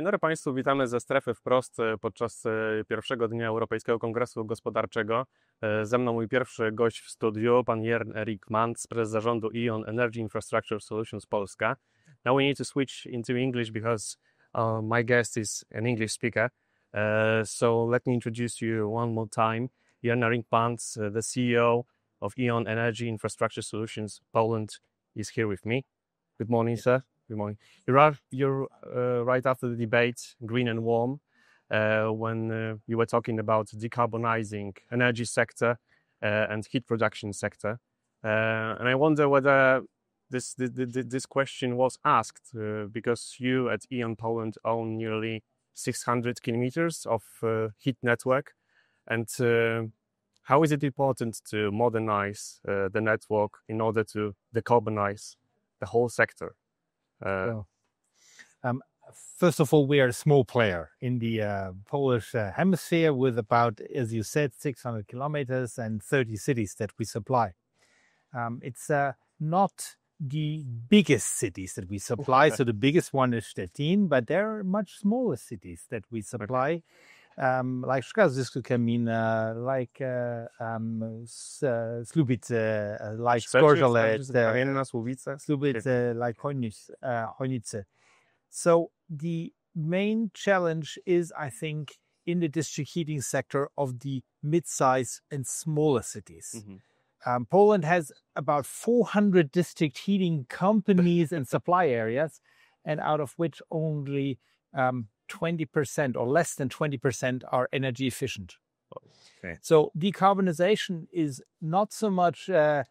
Dzień dobry Państwu, witamy ze strefy Wprost podczas pierwszego dnia Europejskiego Kongresu Gospodarczego. Ze mną mój pierwszy gość w studiu, pan Jörn-Erik Mantz, prezes zarządu EON Energy Infrastructure Solutions Polska. Now we need to switch into English because my guest is an English speaker. So let me introduce you one more time. Jörn-Erik Mantz, the CEO of EON Energy Infrastructure Solutions Poland, is here with me. Good morning, sir. Good morning. You're right after the debate, Green and Warm, when you were talking about decarbonizing energy sector and heat production sector. And I wonder whether this question was asked because you at EON Poland own nearly 600 kilometers of heat network. And how is it important to modernize the network in order to decarbonize the whole sector? First of all, we are a small player in the Polish hemisphere with about, as you said, 600 kilometers and 30 cities that we supply. It's not the biggest cities that we supply. So the biggest one is Szczecin, but there are much smaller cities that we supply. Like Szklarska, like Słubice, like Skorzelec, Słubice, like Chojnice. So the main challenge is, I think, in the district heating sector of the mid-size and smaller cities. Mm-hmm. Poland has about 400 district heating companies and supply areas, and out of which only 20% or less than 20% are energy efficient. Okay. So decarbonization is not so much a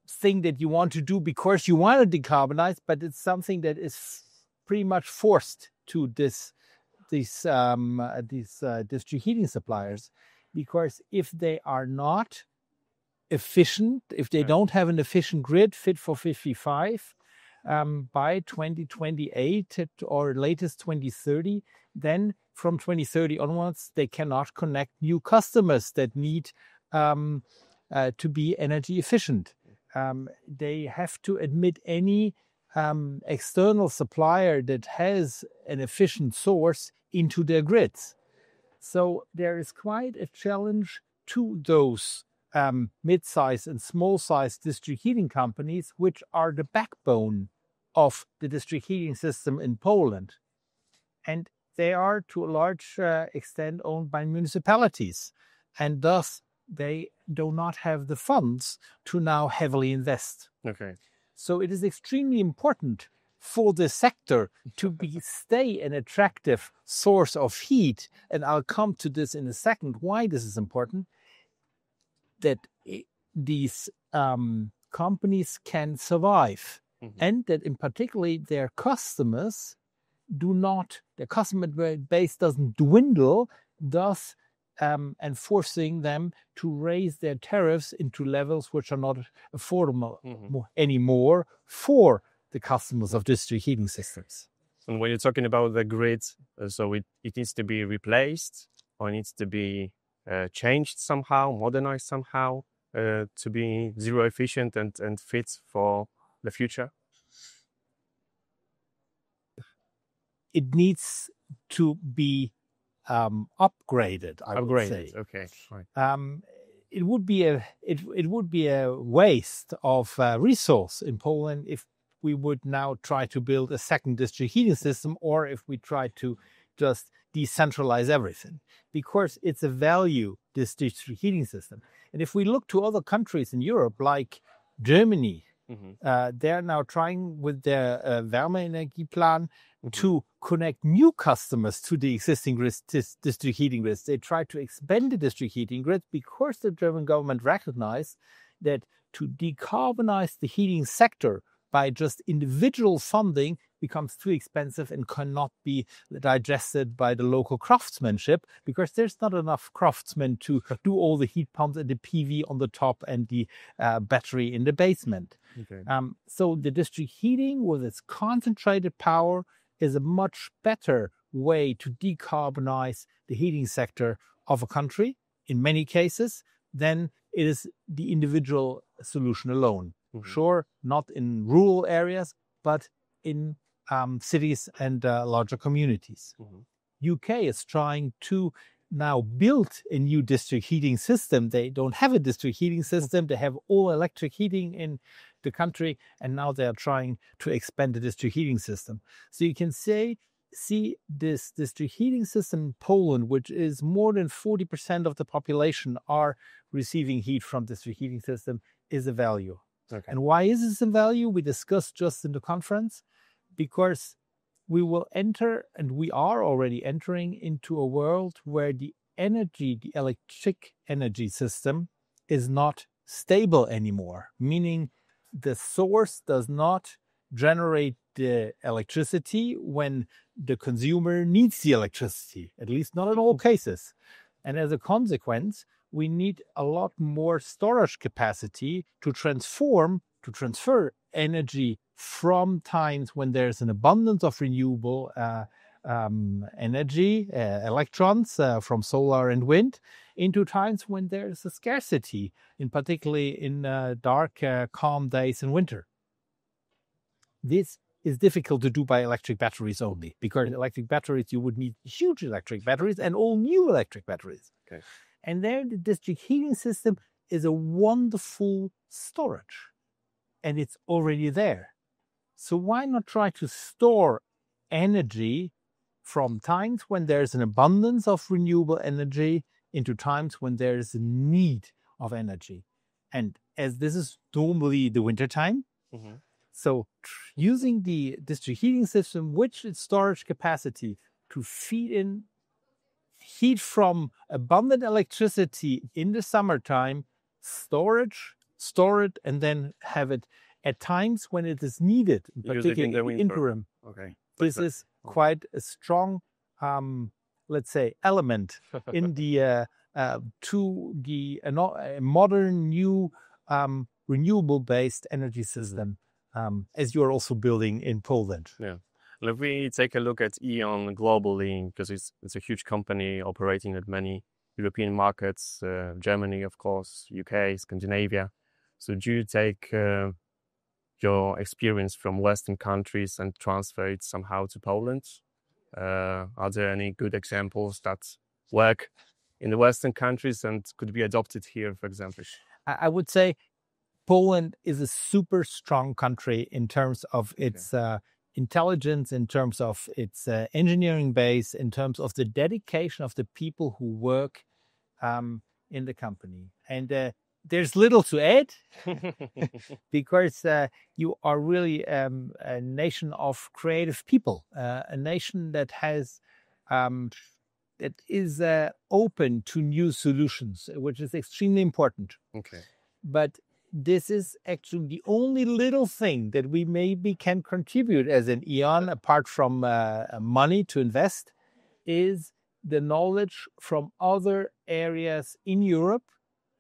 thing that you want to do because you want to decarbonize, but it's something that is pretty much forced to these district heating suppliers, because if they are not efficient, if they don't have an efficient grid fit for 55, by 2028 or latest 2030, then from 2030 onwards, they cannot connect new customers that need to be energy efficient. They have to admit any external supplier that has an efficient source into their grids. So there is quite a challenge to those mid-size and small-size district heating companies, which are the backbone of the district heating system in Poland. And they are, to a large extent, owned by municipalities. And thus, they do not have the funds to now heavily invest. Okay. So it is extremely important for the sector to stay an attractive source of heat. And I'll come to this in a second, why this is important, that these companies can survive. Mm-hmm. And that in particular their customer base doesn't dwindle, thus enforcing them to raise their tariffs into levels which are not affordable anymore for the customers of district heating systems. And when you're talking about the grid, so it needs to be replaced or it needs to be changed somehow, modernized somehow to be zero efficient and fit for the future? It needs to be upgraded. I would say. Okay. Right. It would be a waste of resource in Poland if we would now try to build a second district heating system, or if we try to just decentralize everything, because it's a value, this district heating system. And if we look to other countries in Europe, like Germany, they're now trying with their Wärmeenergieplan to connect new customers to the existing district heating grids. They try to expand the district heating grid because the German government recognized that to decarbonize the heating sector by just individual funding becomes too expensive and cannot be digested by the local craftsmanship, because there's not enough craftsmen to do all the heat pumps and the PV on the top and the battery in the basement. Okay. So the district heating with its concentrated power is a much better way to decarbonize the heating sector of a country in many cases than it is the individual solution alone. Mm-hmm. Sure, not in rural areas, but in cities and larger communities. UK is trying to now build a new district heating system. They don't have a district heating system. They have all electric heating in the country, and now they are trying to expand the district heating system. So you can see this district heating system in Poland, which is more than 40% of the population are receiving heat from district heating system, is a value. Okay. And why is this a value? We discussed just in the conference, because we will enter, and we are already entering into a world where the electric energy system is not stable anymore, meaning the source does not generate the electricity when the consumer needs the electricity, at least not in all cases. And as a consequence, we need a lot more storage capacity to transfer energy from times when there's an abundance of renewable energy, electrons from solar and wind, into times when there's a scarcity, particularly in dark, calm days in winter. This is difficult to do by electric batteries only, because electric batteries, you would need huge electric batteries and all new electric batteries. Okay. And there the district heating system is a wonderful storage, and it's already there. So why not try to store energy from times when there's an abundance of renewable energy into times when there's a need of energy? And as this is normally the wintertime, so using the district heating system, which its storage capacity to feed in heat from abundant electricity in the summertime, store it, and then have it at times when it is needed, particularly in the interim. Okay. This is quite a strong, let's say, element in the modern new renewable-based energy system, as you are also building in Poland. Yeah. If we take a look at E.ON globally, because it's a huge company operating at many European markets, Germany, of course, UK, Scandinavia. So do you take your experience from Western countries and transfer it somehow to Poland? Are there any good examples that work in the Western countries and could be adopted here, for example? I would say Poland is a super strong country in terms of its intelligence, in terms of its engineering base, in terms of the dedication of the people who work in the company. And there's little to add because you are really a nation of creative people, a nation that has that is open to new solutions, which is extremely important. Okay. But this is actually the only little thing that we maybe can contribute as an E.ON, apart from money to invest, is the knowledge from other areas in Europe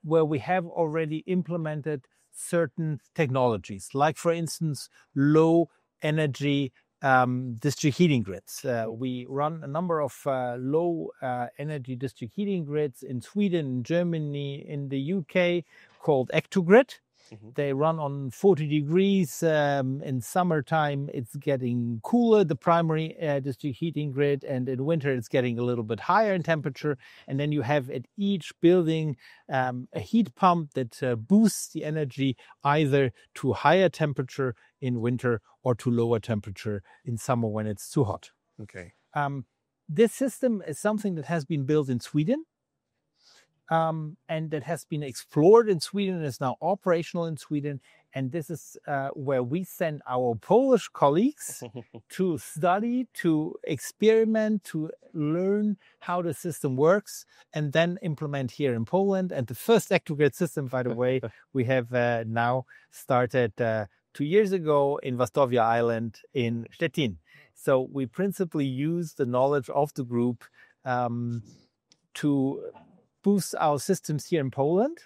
where we have already implemented certain technologies, like, for instance, low energy district heating grids. We run a number of low energy district heating grids in Sweden, in Germany, in the UK, called EKG. They run on 40 degrees. In summertime, it's getting cooler, the primary district heating grid, and in winter, it's getting a little bit higher in temperature. And then you have at each building a heat pump that boosts the energy either to higher temperature in winter or to lower temperature in summer when it's too hot. Okay. This system is something that has been built in Sweden. And that has been explored in Sweden and is now operational in Sweden. And this is where we send our Polish colleagues to study, to experiment, to learn how the system works, and then implement here in Poland. And the first EKG system, by the way, we have now started 2 years ago in Wastowia Island in Szczecin. So we principally use the knowledge of the group to boost our systems here in Poland.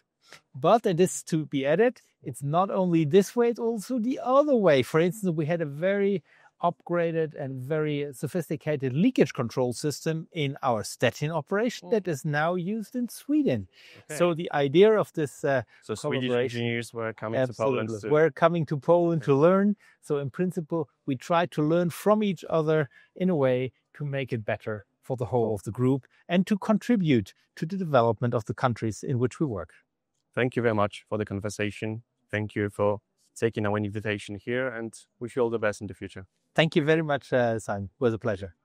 But, and this to be added, it's not only this way, it's also the other way. For instance, we had a very upgraded and very sophisticated leakage control system in our Stettin operation that is now used in Sweden. Okay. So the idea of this So Swedish collaboration- engineers were coming to Poland. Absolutely. We're coming to Poland to learn. So in principle, we try to learn from each other in a way to make it better for the whole of the group and to contribute to the development of the countries in which we work. Thank you very much for the conversation. Thank you for taking our invitation here, and wish you all the best in the future. Thank you very much, Simon. It was a pleasure.